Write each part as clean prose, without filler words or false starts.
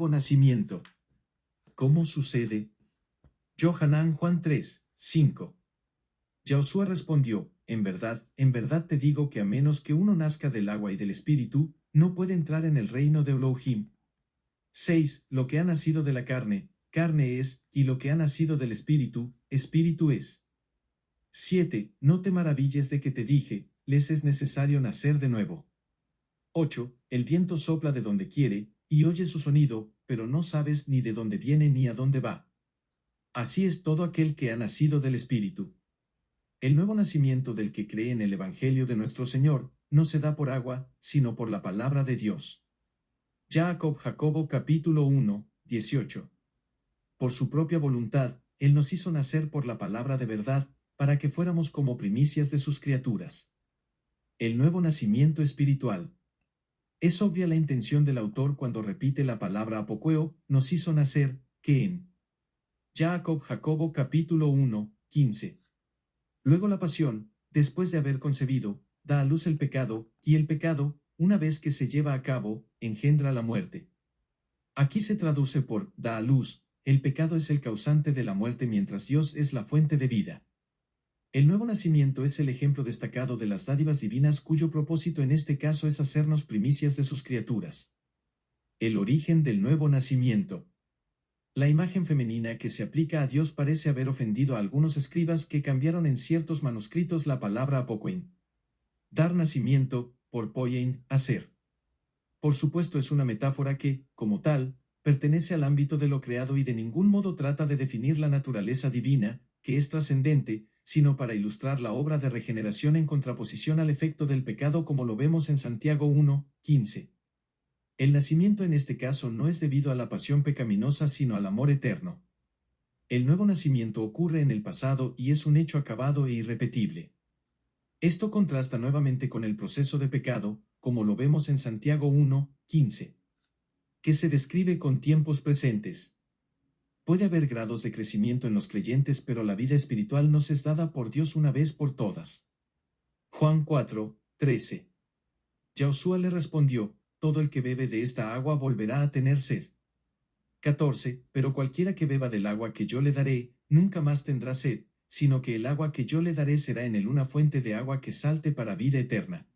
Nacimiento. ¿Cómo sucede? Johanán Juan 3, 5. Yahushua respondió, en verdad te digo que a menos que uno nazca del agua y del espíritu, no puede entrar en el reino de Elohim. 6. Lo que ha nacido de la carne, carne es, y lo que ha nacido del espíritu, espíritu es. 7. No te maravilles de que te dije, les es necesario nacer de nuevo. 8. El viento sopla de donde quiere, y oye su sonido, pero no sabes ni de dónde viene ni a dónde va. Así es todo aquel que ha nacido del Espíritu. El nuevo nacimiento del que cree en el Evangelio de nuestro Señor, no se da por agua, sino por la palabra de Dios. Jacobo capítulo 1, 18. Por su propia voluntad, Él nos hizo nacer por la palabra de verdad, para que fuéramos como primicias de sus criaturas. El nuevo nacimiento espiritual. Es obvia la intención del autor cuando repite la palabra apoqueo, nos hizo nacer, que en Jacobo capítulo 1, 15. Luego la pasión, después de haber concebido, da a luz el pecado, y el pecado, una vez que se lleva a cabo, engendra la muerte. Aquí se traduce por da a luz, el pecado es el causante de la muerte mientras Dios es la fuente de vida. El nuevo nacimiento es el ejemplo destacado de las dádivas divinas cuyo propósito en este caso es hacernos primicias de sus criaturas. El origen del nuevo nacimiento. La imagen femenina que se aplica a Dios parece haber ofendido a algunos escribas que cambiaron en ciertos manuscritos la palabra apoquein. Dar nacimiento, por poiein, hacer. Por supuesto es una metáfora que, como tal, pertenece al ámbito de lo creado y de ningún modo trata de definir la naturaleza divina, que es trascendente, sino para ilustrar la obra de regeneración en contraposición al efecto del pecado como lo vemos en Santiago 1, 15. El nacimiento en este caso no es debido a la pasión pecaminosa sino al amor eterno. El nuevo nacimiento ocurre en el pasado y es un hecho acabado e irrepetible. Esto contrasta nuevamente con el proceso de pecado, como lo vemos en Santiago 1, 15, que se describe con tiempos presentes. Puede haber grados de crecimiento en los creyentes, pero la vida espiritual nos es dada por Dios una vez por todas. Juan 4, 13. Yahushua le respondió, todo el que bebe de esta agua volverá a tener sed. 14. Pero cualquiera que beba del agua que yo le daré, nunca más tendrá sed, sino que el agua que yo le daré será en él una fuente de agua que salte para vida eterna.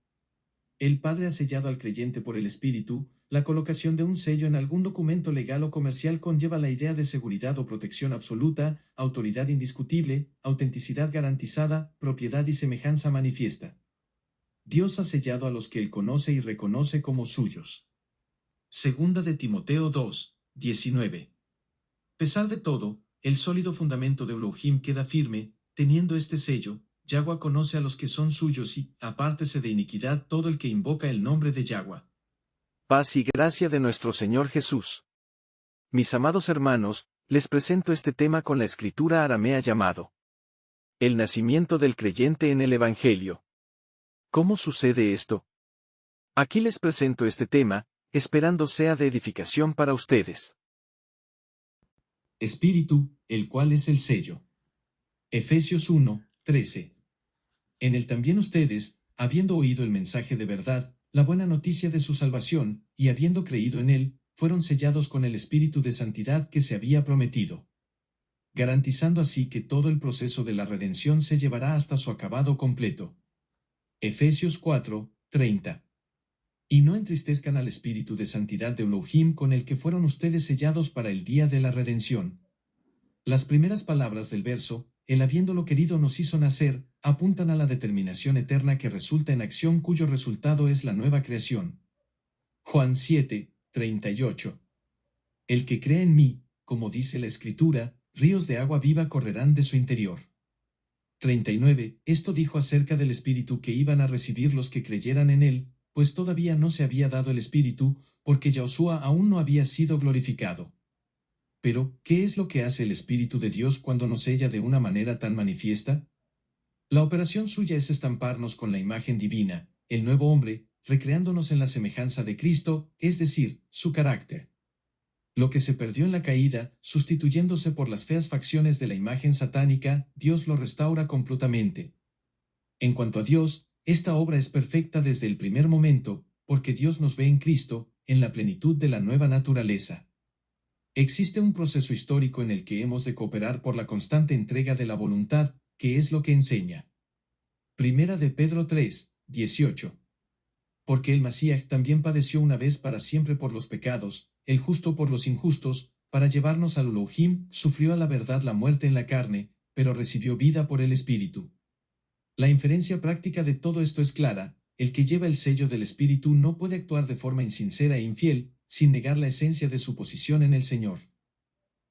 El Padre ha sellado al creyente por el Espíritu. La colocación de un sello en algún documento legal o comercial conlleva la idea de seguridad o protección absoluta, autoridad indiscutible, autenticidad garantizada, propiedad y semejanza manifiesta. Dios ha sellado a los que Él conoce y reconoce como suyos. Segunda de Timoteo 2, 19. Pesar de todo, el sólido fundamento de Elohim queda firme, teniendo este sello. Yahweh conoce a los que son suyos y, apártese de iniquidad todo el que invoca el nombre de Yahweh. Paz y gracia de nuestro Señor Jesús. Mis amados hermanos, les presento este tema con la escritura aramea llamado el nacimiento del creyente en el Evangelio. ¿Cómo sucede esto? Aquí les presento este tema, esperando sea de edificación para ustedes. Espíritu, el cual es el sello. Efesios 1, 13. En él también ustedes, habiendo oído el mensaje de verdad, la buena noticia de su salvación, y habiendo creído en él, fueron sellados con el Espíritu de santidad que se había prometido, garantizando así que todo el proceso de la redención se llevará hasta su acabado completo. Efesios 4, 30. Y no entristezcan al Espíritu de santidad de Elohim con el que fueron ustedes sellados para el día de la redención. Las primeras palabras del verso, el habiéndolo querido nos hizo nacer, apuntan a la determinación eterna que resulta en acción cuyo resultado es la nueva creación. Juan 7, 38. El que cree en mí, como dice la Escritura, ríos de agua viva correrán de su interior. 39. Esto dijo acerca del Espíritu que iban a recibir los que creyeran en él, pues todavía no se había dado el Espíritu, porque Yahushua aún no había sido glorificado. Pero, ¿qué es lo que hace el Espíritu de Dios cuando nos sella de una manera tan manifiesta? La operación suya es estamparnos con la imagen divina, el nuevo hombre, recreándonos en la semejanza de Cristo, es decir, su carácter. Lo que se perdió en la caída, sustituyéndose por las feas facciones de la imagen satánica, Dios lo restaura completamente. En cuanto a Dios, esta obra es perfecta desde el primer momento, porque Dios nos ve en Cristo, en la plenitud de la nueva naturaleza. Existe un proceso histórico en el que hemos de cooperar por la constante entrega de la voluntad, que es lo que enseña. Primera de Pedro 3, 18. Porque el Masías también padeció una vez para siempre por los pecados, el justo por los injustos, para llevarnos al Elohim, sufrió a la verdad la muerte en la carne, pero recibió vida por el Espíritu. La inferencia práctica de todo esto es clara: el que lleva el sello del Espíritu no puede actuar de forma insincera e infiel, sin negar la esencia de su posición en el Señor.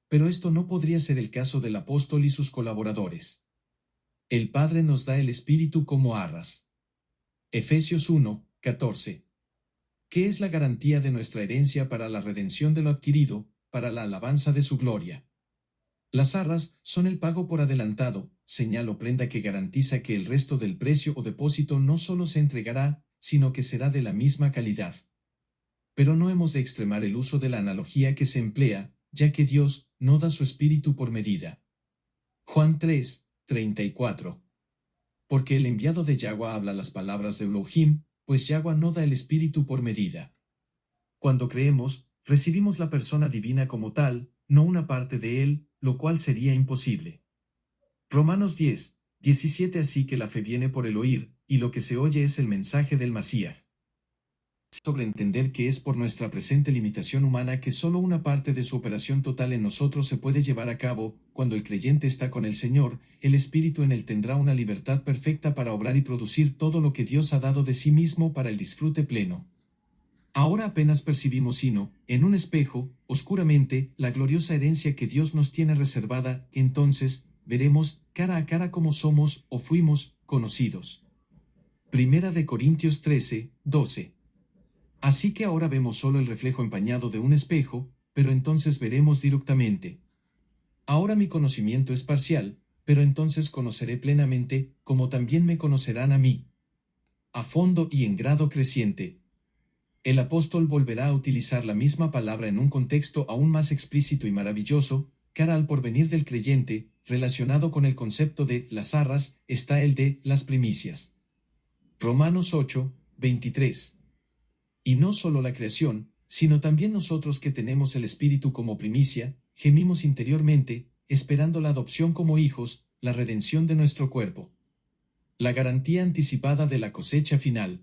Pero esto no podría ser el caso del apóstol y sus colaboradores. El Padre nos da el Espíritu como arras. Efesios 1, 14. ¿Qué es la garantía de nuestra herencia para la redención de lo adquirido, para la alabanza de su gloria? Las arras son el pago por adelantado, señal o prenda que garantiza que el resto del precio o depósito no solo se entregará, sino que será de la misma calidad. Pero no hemos de extremar el uso de la analogía que se emplea, ya que Dios no da su espíritu por medida. Juan 3, 34. Porque el enviado de Yahweh habla las palabras de Elohim, pues Yahweh no da el espíritu por medida. Cuando creemos, recibimos la persona divina como tal, no una parte de él, lo cual sería imposible. Romanos 10, 17. Así que la fe viene por el oír, y lo que se oye es el mensaje del Masías. Sobre entender que es por nuestra presente limitación humana que solo una parte de su operación total en nosotros se puede llevar a cabo. Cuando el creyente está con el Señor, el Espíritu en él tendrá una libertad perfecta para obrar y producir todo lo que Dios ha dado de sí mismo para el disfrute pleno. Ahora apenas percibimos sino, en un espejo, oscuramente, la gloriosa herencia que Dios nos tiene reservada. Entonces veremos cara a cara cómo somos o fuimos conocidos. Primera de Corintios 13, 12. Así que ahora vemos solo el reflejo empañado de un espejo, pero entonces veremos directamente. Ahora mi conocimiento es parcial, pero entonces conoceré plenamente, como también me conocerán a mí. A fondo y en grado creciente. El apóstol volverá a utilizar la misma palabra en un contexto aún más explícito y maravilloso. Cara al porvenir del creyente, relacionado con el concepto de las arras, está el de las primicias. Romanos 8, 23. Y no solo la creación, sino también nosotros que tenemos el Espíritu como primicia, gemimos interiormente, esperando la adopción como hijos, la redención de nuestro cuerpo. La garantía anticipada de la cosecha final.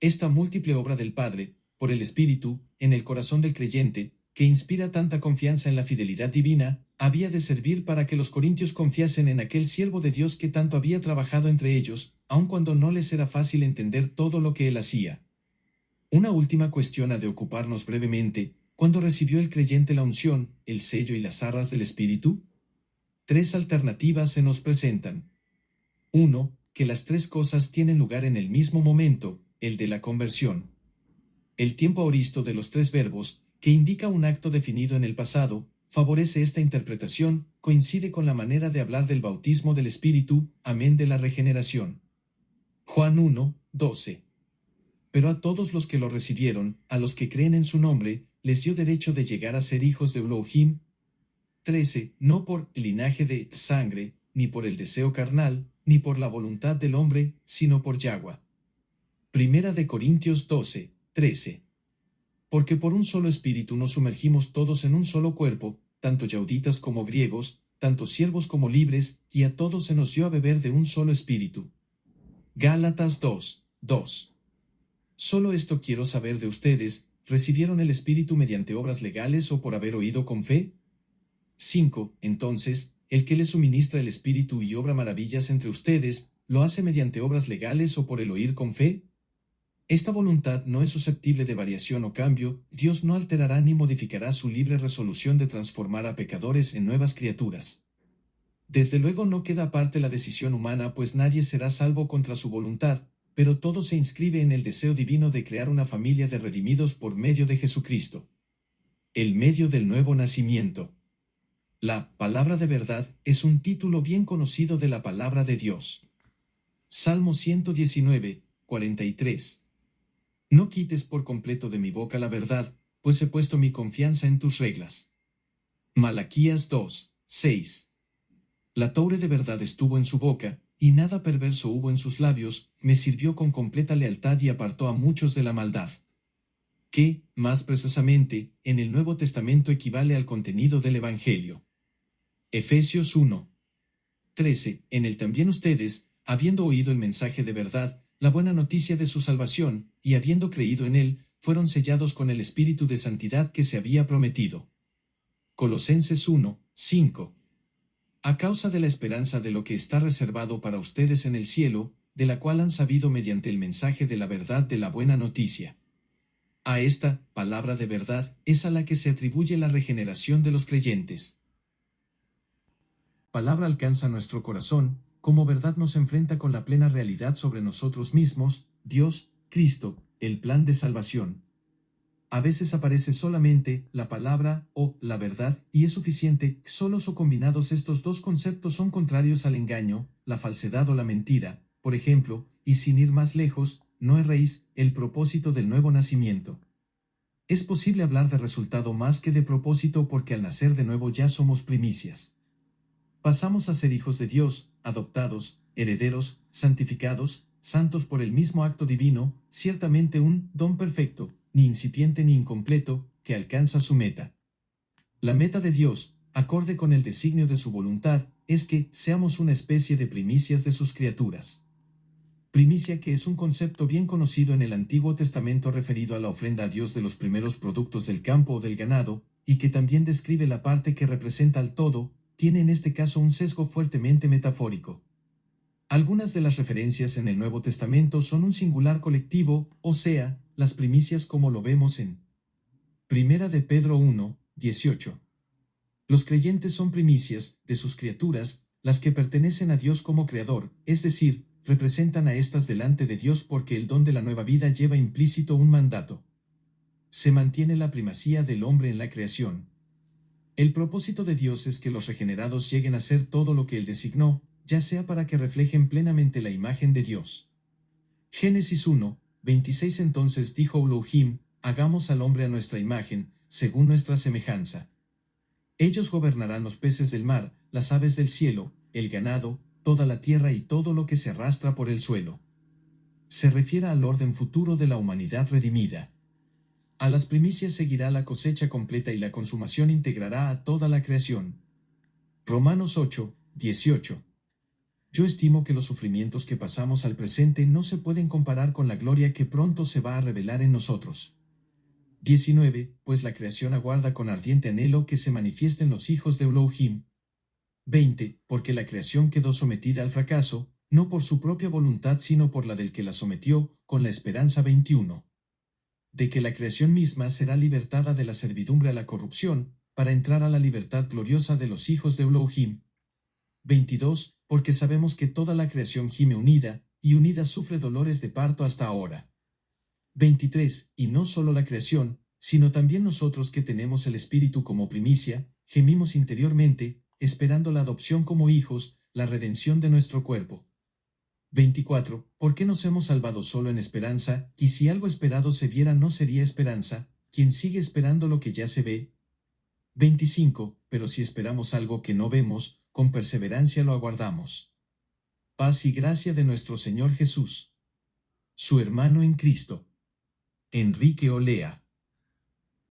Esta múltiple obra del Padre, por el Espíritu, en el corazón del creyente, que inspira tanta confianza en la fidelidad divina, había de servir para que los corintios confiasen en aquel siervo de Dios que tanto había trabajado entre ellos, aun cuando no les era fácil entender todo lo que él hacía. Una última cuestión ha de ocuparnos brevemente: ¿cuándo recibió el creyente la unción, el sello y las arras del Espíritu? 3 alternativas se nos presentan. 1. Que las 3 cosas tienen lugar en el mismo momento, el de la conversión. El tiempo aoristo de los 3 verbos, que indica un acto definido en el pasado, favorece esta interpretación, coincide con la manera de hablar del bautismo del Espíritu, amén de la regeneración. Juan 1, 12. Pero a todos los que lo recibieron, a los que creen en su nombre, les dio derecho de llegar a ser hijos de Elohim. 13. No por linaje de sangre, ni por el deseo carnal, ni por la voluntad del hombre, sino por Yahweh. Primera de Corintios 12, 13. Porque por un solo espíritu nos sumergimos todos en un solo cuerpo, tanto yauditas como griegos, tanto siervos como libres, y a todos se nos dio a beber de un solo espíritu. Gálatas 2, 2. Solo esto quiero saber de ustedes: ¿recibieron el Espíritu mediante obras legales o por haber oído con fe? 5. Entonces, el que les suministra el Espíritu y obra maravillas entre ustedes, ¿lo hace mediante obras legales o por el oír con fe? Esta voluntad no es susceptible de variación o cambio. Dios no alterará ni modificará su libre resolución de transformar a pecadores en nuevas criaturas. Desde luego no queda aparte la decisión humana, pues nadie será salvo contra su voluntad, pero todo se inscribe en el deseo divino de crear una familia de redimidos por medio de Jesucristo. El medio del nuevo nacimiento. La palabra de verdad es un título bien conocido de la palabra de Dios. Salmo 119, 43. No quites por completo de mi boca la verdad, pues he puesto mi confianza en tus reglas. Malaquías 2, 6. La Torre de verdad estuvo en su boca, y nada perverso hubo en sus labios. Me sirvió con completa lealtad y apartó a muchos de la maldad. que, más precisamente, en el Nuevo Testamento equivale al contenido del Evangelio. Efesios 1:13. En él también ustedes, habiendo oído el mensaje de verdad, la buena noticia de su salvación, y habiendo creído en él, fueron sellados con el Espíritu de santidad que se había prometido. Colosenses 1:5. A causa de la esperanza de lo que está reservado para ustedes en el cielo, de la cual han sabido mediante el mensaje de la verdad de la buena noticia. A esta palabra de verdad es a la que se atribuye la regeneración de los creyentes. Palabra alcanza nuestro corazón, como verdad nos enfrenta con la plena realidad sobre nosotros mismos, Dios, Cristo, el plan de salvación. A veces aparece solamente la palabra o la verdad y es suficiente. Solos o combinados estos dos conceptos son contrarios al engaño, la falsedad o la mentira. Por ejemplo, y sin ir más lejos, no erréis, el propósito del nuevo nacimiento. Es posible hablar de resultado más que de propósito porque al nacer de nuevo ya somos primicias. Pasamos a ser hijos de Dios, adoptados, herederos, santificados, santos por el mismo acto divino, ciertamente un don perfecto, ni incipiente ni incompleto, que alcanza su meta. La meta de Dios, acorde con el designio de su voluntad, es que seamos una especie de primicias de sus criaturas. Primicia, que es un concepto bien conocido en el Antiguo Testamento referido a la ofrenda a Dios de los primeros productos del campo o del ganado, y que también describe la parte que representa al todo, tiene en este caso un sesgo fuertemente metafórico. Algunas de las referencias en el Nuevo Testamento son un singular colectivo, o sea, las primicias como lo vemos en Primera de Pedro 1:18. Los creyentes son primicias de sus criaturas, las que pertenecen a Dios como Creador, es decir, representan a éstas delante de Dios porque el don de la nueva vida lleva implícito un mandato. Se mantiene la primacía del hombre en la creación. El propósito de Dios es que los regenerados lleguen a ser todo lo que Él designó, ya sea para que reflejen plenamente la imagen de Dios. Génesis 1:26. Entonces dijo Elohim, hagamos al hombre a nuestra imagen, según nuestra semejanza. Ellos gobernarán los peces del mar, las aves del cielo, el ganado, toda la tierra y todo lo que se arrastra por el suelo. Se refiere al orden futuro de la humanidad redimida. A las primicias seguirá la cosecha completa y la consumación integrará a toda la creación. Romanos 8:18. Yo estimo que los sufrimientos que pasamos al presente no se pueden comparar con la gloria que pronto se va a revelar en nosotros. 19. Pues la creación aguarda con ardiente anhelo que se manifiesten los hijos de Elohim. 20. Porque la creación quedó sometida al fracaso, no por su propia voluntad sino por la del que la sometió, con la esperanza 21. De que la creación misma será libertada de la servidumbre a la corrupción, para entrar a la libertad gloriosa de los hijos de Elohim. 22. Porque sabemos que toda la creación gime unida, y unida sufre dolores de parto hasta ahora. 23. Y no solo la creación, sino también nosotros que tenemos el Espíritu como primicia, gemimos interiormente, esperando la adopción como hijos, la redención de nuestro cuerpo. 24. ¿Por qué nos hemos salvado solo en esperanza? Y si algo esperado se viera no sería esperanza, ¿quién sigue esperando lo que ya se ve? 25. Pero si esperamos algo que no vemos, con perseverancia lo aguardamos. Paz y gracia de nuestro Señor Jesús. Su hermano en Cristo. Enrique Olea.